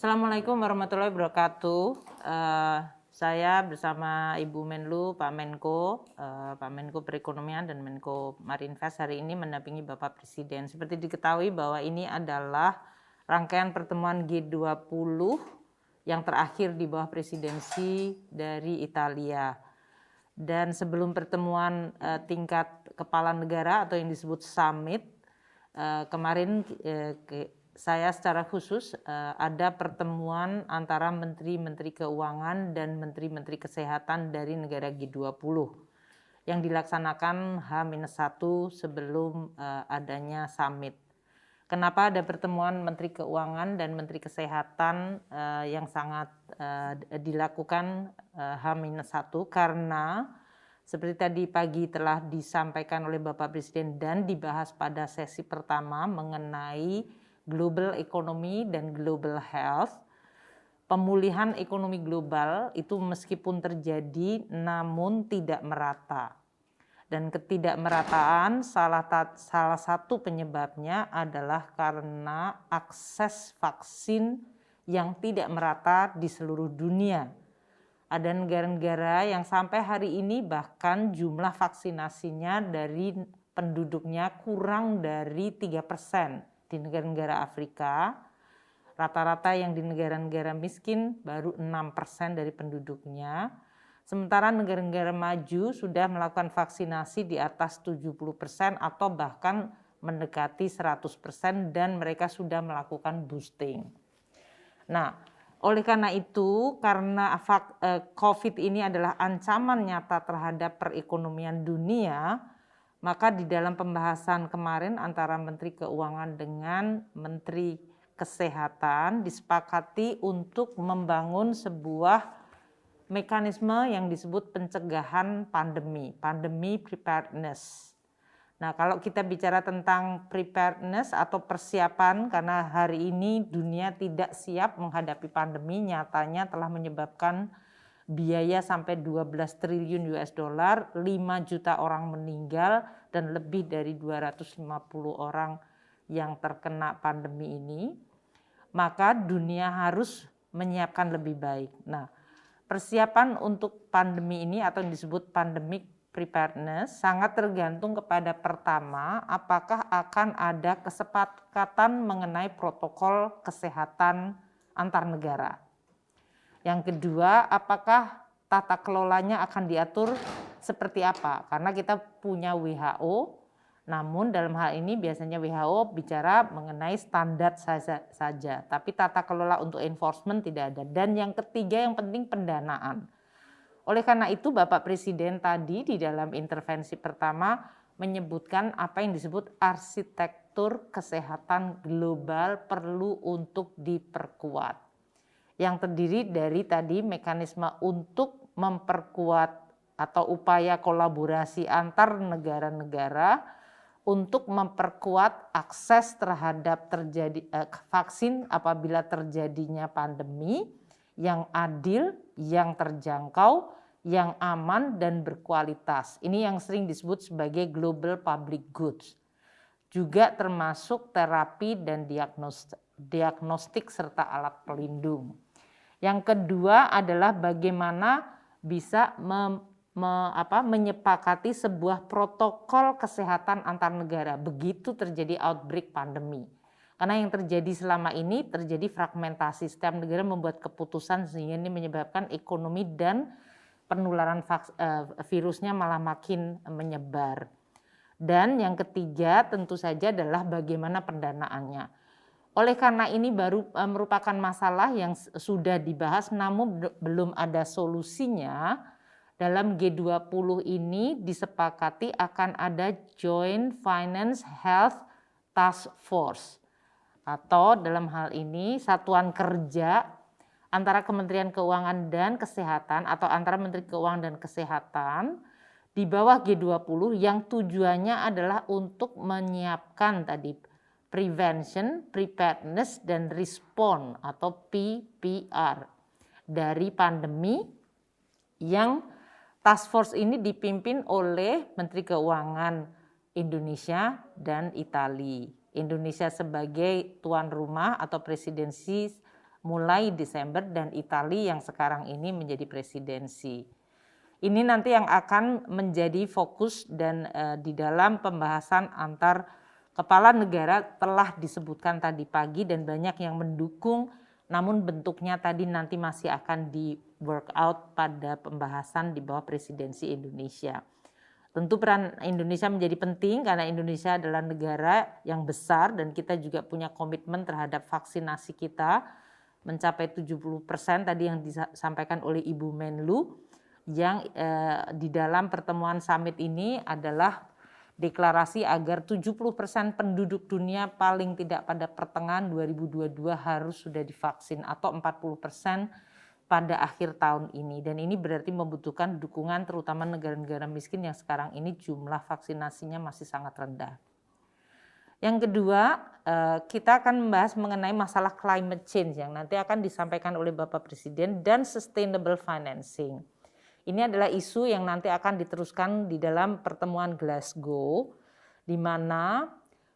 Assalamualaikum warahmatullahi wabarakatuh. Saya bersama Ibu Menlu, Pak Menko, Pak Menko Perekonomian dan Menko Marinvest hari ini mendampingi Bapak Presiden. Seperti diketahui bahwa ini adalah rangkaian pertemuan G20 yang terakhir di bawah presidensi dari Italia. Dan sebelum pertemuan tingkat kepala negara atau yang disebut summit, kemarin saya secara khusus ada pertemuan antara Menteri-Menteri Keuangan dan Menteri-Menteri Kesehatan dari negara G20 yang dilaksanakan H-1 sebelum adanya summit. Kenapa ada pertemuan Menteri Keuangan dan Menteri Kesehatan yang sangat dilakukan H-1? Karena seperti tadi pagi telah disampaikan oleh Bapak Presiden dan dibahas pada sesi pertama mengenai global economy dan global health. Pemulihan ekonomi global itu meskipun terjadi namun tidak merata. Dan ketidakmerataan salah satu penyebabnya adalah karena akses vaksin yang tidak merata di seluruh dunia. Ada negara-negara yang sampai hari ini bahkan jumlah vaksinasinya dari penduduknya kurang dari 3% di negara-negara Afrika. Rata-rata yang di negara-negara miskin baru 6% dari penduduknya. Sementara negara-negara maju sudah melakukan vaksinasi di atas 70% atau bahkan mendekati 100% dan mereka sudah melakukan boosting. Nah, oleh karena itu, karena COVID ini adalah ancaman nyata terhadap perekonomian dunia, maka di dalam pembahasan kemarin antara Menteri Keuangan dengan Menteri Kesehatan disepakati untuk membangun sebuah mekanisme yang disebut pencegahan pandemi preparedness. Nah, kalau kita bicara tentang preparedness atau persiapan, karena hari ini dunia tidak siap menghadapi pandemi, nyatanya telah menyebabkan biaya sampai 12 triliun US dollar, 5 juta orang meninggal, dan lebih dari 250 orang yang terkena pandemi ini, maka dunia harus menyiapkan lebih baik. Nah, persiapan untuk pandemi ini atau yang disebut pandemic preparedness sangat tergantung kepada pertama, apakah akan ada kesepakatan mengenai protokol kesehatan antar negara. Yang kedua, apakah tata kelolanya akan diatur seperti apa? Karena kita punya WHO, namun dalam hal ini biasanya WHO bicara mengenai standar saja, tapi tata kelola untuk enforcement tidak ada. Dan yang ketiga yang penting pendanaan. Oleh karena itu Bapak Presiden tadi di dalam intervensi pertama menyebutkan apa yang disebut arsitektur kesehatan global perlu untuk diperkuat. Yang terdiri dari tadi mekanisme untuk memperkuat atau upaya kolaborasi antar negara-negara untuk memperkuat akses terhadap vaksin apabila terjadinya pandemi yang adil, yang terjangkau, yang aman dan berkualitas. Ini yang sering disebut sebagai global public goods. Juga termasuk terapi dan diagnostik serta alat pelindung. Yang kedua adalah bagaimana bisa menyepakati sebuah protokol kesehatan antar negara begitu terjadi outbreak pandemi. Karena yang terjadi selama ini terjadi fragmentasi, setiap negara membuat keputusan sehingga ini menyebabkan ekonomi dan penularan virusnya malah makin menyebar. Dan yang ketiga tentu saja adalah bagaimana pendanaannya. Oleh karena ini baru merupakan masalah yang sudah dibahas namun belum ada solusinya. Dalam G20 ini disepakati akan ada Joint Finance Health Task Force atau dalam hal ini satuan kerja antara Kementerian Keuangan dan Kesehatan atau antara Menteri Keuangan dan Kesehatan di bawah G20 yang tujuannya adalah untuk menyiapkan tadi prevention, preparedness, dan response atau PPR dari pandemi yang task force ini dipimpin oleh Menteri Keuangan Indonesia dan Italia. Indonesia sebagai tuan rumah atau presidensi mulai Desember dan Italia yang sekarang ini menjadi presidensi. Ini nanti yang akan menjadi fokus dan di dalam pembahasan antar kepala negara telah disebutkan tadi pagi dan banyak yang mendukung, namun bentuknya tadi nanti masih akan di work out pada pembahasan di bawah presidensi Indonesia. Tentu peran Indonesia menjadi penting karena Indonesia adalah negara yang besar dan kita juga punya komitmen terhadap vaksinasi kita mencapai 70% tadi yang disampaikan oleh Ibu Menlu, yang di dalam pertemuan summit ini adalah deklarasi agar 70% penduduk dunia paling tidak pada pertengahan 2022 harus sudah divaksin atau 40% pada akhir tahun ini, dan ini berarti membutuhkan dukungan terutama negara-negara miskin yang sekarang ini jumlah vaksinasinya masih sangat rendah. Yang kedua, kita akan membahas mengenai masalah climate change yang nanti akan disampaikan oleh Bapak Presiden dan sustainable financing. Ini adalah isu yang nanti akan diteruskan di dalam pertemuan Glasgow, di mana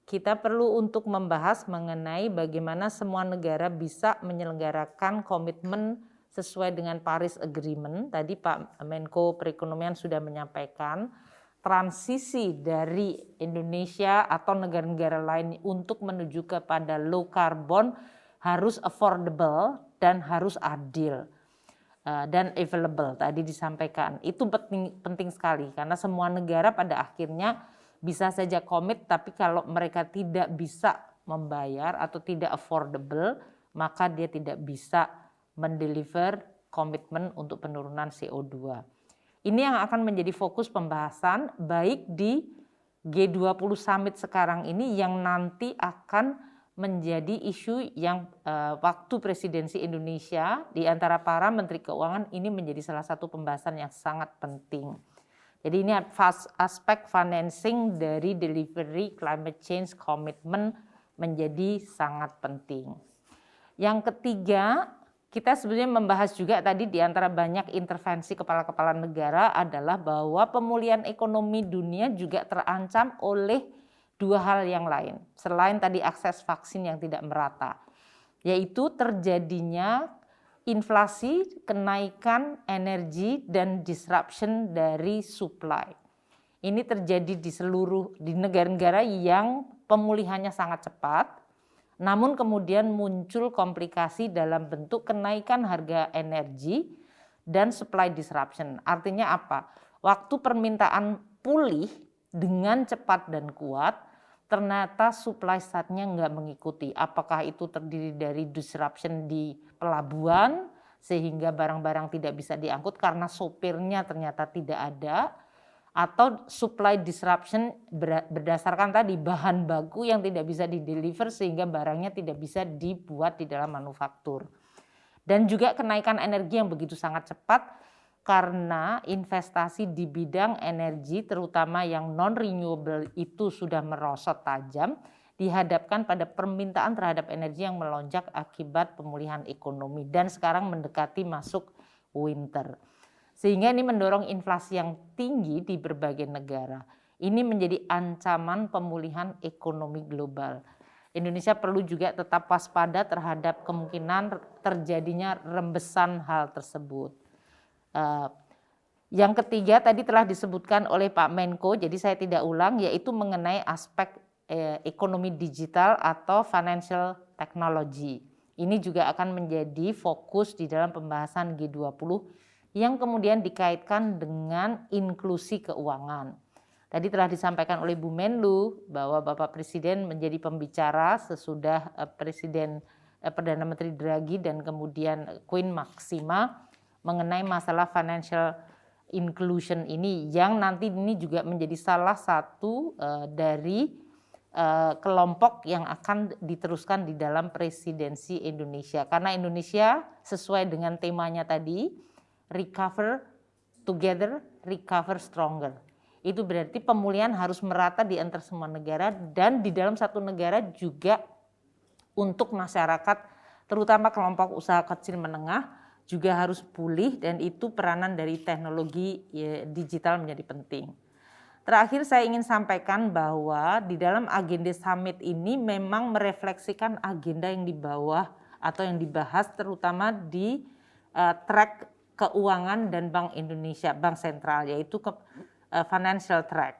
kita perlu untuk membahas mengenai bagaimana semua negara bisa menyelenggarakan komitmen sesuai dengan Paris Agreement. Tadi Pak Menko Perekonomian sudah menyampaikan transisi dari Indonesia atau negara-negara lain untuk menuju kepada low carbon harus affordable dan harus adil dan available. Tadi disampaikan itu penting sekali karena semua negara pada akhirnya bisa saja komit, tapi kalau mereka tidak bisa membayar atau tidak affordable, maka dia tidak bisa mendeliver komitmen untuk penurunan CO2. Ini yang akan menjadi fokus pembahasan baik di G20 Summit sekarang ini yang nanti akan menjadi isu yang waktu presidensi Indonesia di antara para menteri keuangan ini menjadi salah satu pembahasan yang sangat penting. Jadi ini aspek financing dari delivery climate change commitment menjadi sangat penting. Yang ketiga, kita sebenarnya membahas juga tadi di antara banyak intervensi kepala-kepala negara adalah bahwa pemulihan ekonomi dunia juga terancam oleh dua hal yang lain. Selain tadi akses vaksin yang tidak merata, yaitu terjadinya inflasi, kenaikan energi, dan disruption dari supply. Ini terjadi di negara-negara yang pemulihannya sangat cepat, namun kemudian muncul komplikasi dalam bentuk kenaikan harga energi dan supply disruption. Artinya apa? Waktu permintaan pulih dengan cepat dan kuat, ternyata supply side-nya nggak mengikuti. Apakah itu terdiri dari disruption di pelabuhan, sehingga barang-barang tidak bisa diangkut karena sopirnya ternyata tidak ada, atau supply disruption berdasarkan tadi bahan baku yang tidak bisa dideliver sehingga barangnya tidak bisa dibuat di dalam manufaktur. Dan juga kenaikan energi yang begitu sangat cepat karena investasi di bidang energi terutama yang non-renewable itu sudah merosot tajam, dihadapkan pada permintaan terhadap energi yang melonjak akibat pemulihan ekonomi dan sekarang mendekati masuk winter. Sehingga ini mendorong inflasi yang tinggi di berbagai negara. Ini menjadi ancaman pemulihan ekonomi global. Indonesia perlu juga tetap waspada terhadap kemungkinan terjadinya rembesan hal tersebut. Yang ketiga tadi telah disebutkan oleh Pak Menko, jadi saya tidak ulang, yaitu mengenai aspek ekonomi digital atau financial technology. Ini juga akan menjadi fokus di dalam pembahasan G20 yang kemudian dikaitkan dengan inklusi keuangan. Tadi telah disampaikan oleh Bu Menlu bahwa Bapak Presiden menjadi pembicara sesudah Perdana Menteri Draghi dan kemudian Queen Maxima mengenai masalah financial inclusion ini yang nanti ini juga menjadi salah satu dari kelompok yang akan diteruskan di dalam presidensi Indonesia. Karena Indonesia sesuai dengan temanya tadi, recover together, recover stronger. Itu berarti pemulihan harus merata di antara semua negara dan di dalam satu negara juga untuk masyarakat, terutama kelompok usaha kecil menengah juga harus pulih dan itu peranan dari teknologi digital menjadi penting. Terakhir saya ingin sampaikan bahwa di dalam agenda summit ini memang merefleksikan agenda yang di bawah atau yang dibahas terutama di track keuangan dan Bank Indonesia, Bank Sentral, yaitu financial track.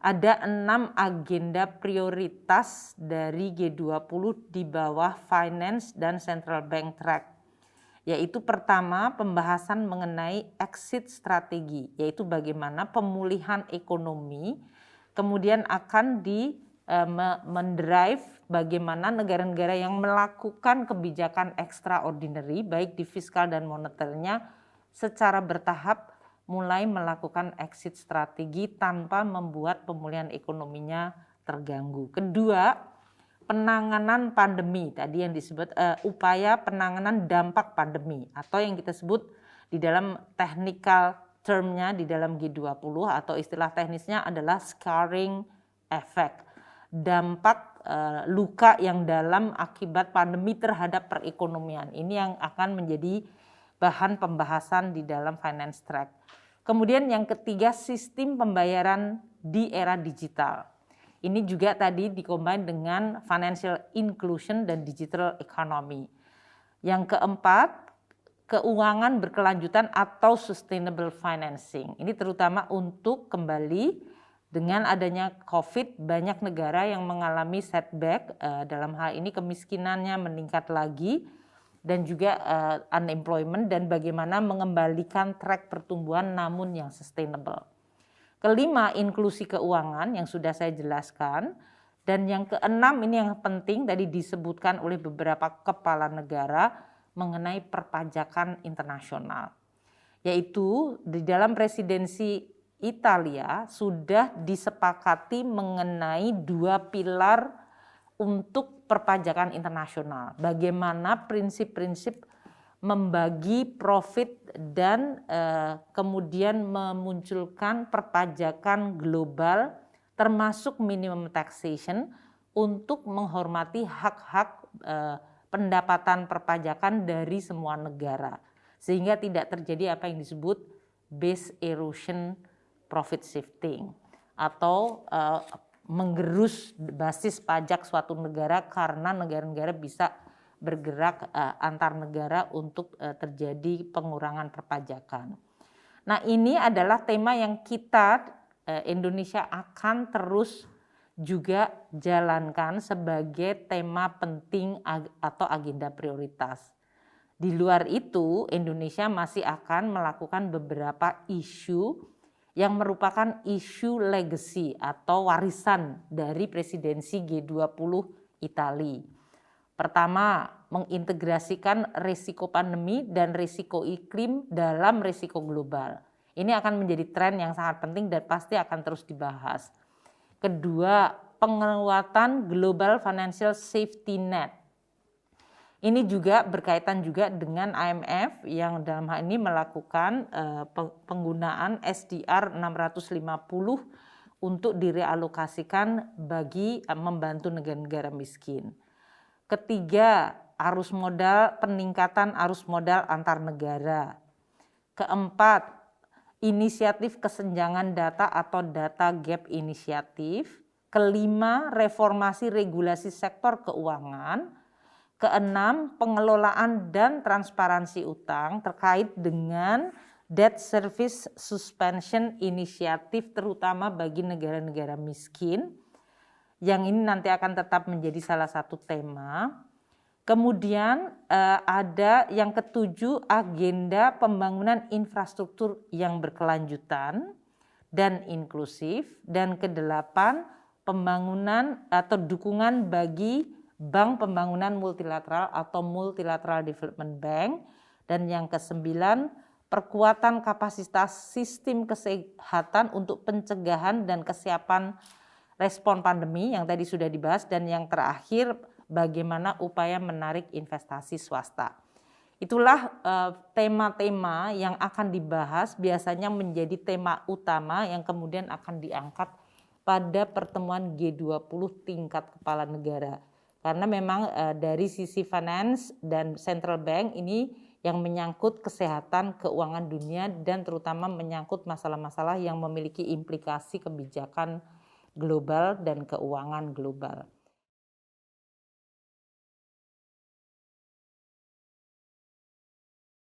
Ada 6 agenda prioritas dari G20 di bawah finance dan central bank track. Yaitu pertama, pembahasan mengenai exit strategi, yaitu bagaimana pemulihan ekonomi kemudian akan mendrive bagaimana negara-negara yang melakukan kebijakan extraordinary baik di fiskal dan moneternya secara bertahap mulai melakukan exit strategi tanpa membuat pemulihan ekonominya terganggu. Kedua, penanganan pandemi, tadi yang disebut upaya penanganan dampak pandemi atau yang kita sebut di dalam technical termnya di dalam G20 atau istilah teknisnya adalah scarring effect. Dampak luka yang dalam akibat pandemi terhadap perekonomian. Ini yang akan menjadi bahan pembahasan di dalam finance track. Kemudian yang ketiga, sistem pembayaran di era digital. Ini juga tadi dikombin dengan financial inclusion dan digital economy. Yang keempat, keuangan berkelanjutan atau sustainable financing. Ini terutama untuk kembali dengan adanya COVID, banyak negara yang mengalami setback, dalam hal ini kemiskinannya meningkat lagi, dan juga unemployment, dan bagaimana mengembalikan track pertumbuhan namun yang sustainable. Kelima, inklusi keuangan yang sudah saya jelaskan. Dan yang keenam, ini yang penting tadi disebutkan oleh beberapa kepala negara mengenai perpajakan internasional. Yaitu di dalam presidensi Italia sudah disepakati mengenai 2 pilar untuk perpajakan internasional. Bagaimana prinsip-prinsip membagi profit dan kemudian memunculkan perpajakan global termasuk minimum taxation untuk menghormati hak-hak pendapatan perpajakan dari semua negara. Sehingga tidak terjadi apa yang disebut base erosion profit shifting atau menggerus basis pajak suatu negara karena negara-negara bisa bergerak antar negara untuk terjadi pengurangan perpajakan. Nah, ini adalah tema yang kita Indonesia akan terus juga jalankan sebagai tema penting atau agenda prioritas. Di luar itu, Indonesia masih akan melakukan beberapa isu yang merupakan isu legacy atau warisan dari presidensi G20 Italia. Pertama, mengintegrasikan risiko pandemi dan risiko iklim dalam risiko global. Ini akan menjadi tren yang sangat penting dan pasti akan terus dibahas. Kedua, penguatan global financial safety net. Ini juga berkaitan juga dengan IMF yang dalam hal ini melakukan penggunaan SDR 650 untuk direalokasikan bagi membantu negara-negara miskin. Ketiga, peningkatan arus modal antar negara. Keempat, inisiatif kesenjangan data atau data gap inisiatif. Kelima, reformasi regulasi sektor keuangan. Keenam, pengelolaan dan transparansi utang terkait dengan debt service suspension inisiatif terutama bagi negara-negara miskin. Yang ini nanti akan tetap menjadi salah satu tema. Kemudian ada yang ketujuh, agenda pembangunan infrastruktur yang berkelanjutan dan inklusif. Dan kedelapan, pembangunan atau dukungan bagi Bank Pembangunan Multilateral atau Multilateral Development Bank. Dan yang kesembilan, perkuatan kapasitas sistem kesehatan untuk pencegahan dan kesiapan respon pandemi yang tadi sudah dibahas. Dan yang terakhir, bagaimana upaya menarik investasi swasta. Itulah tema-tema yang akan dibahas, biasanya menjadi tema utama yang kemudian akan diangkat pada pertemuan G20 tingkat kepala negara. Karena memang dari sisi finance dan central bank ini yang menyangkut kesehatan keuangan dunia dan terutama menyangkut masalah-masalah yang memiliki implikasi kebijakan global dan keuangan global.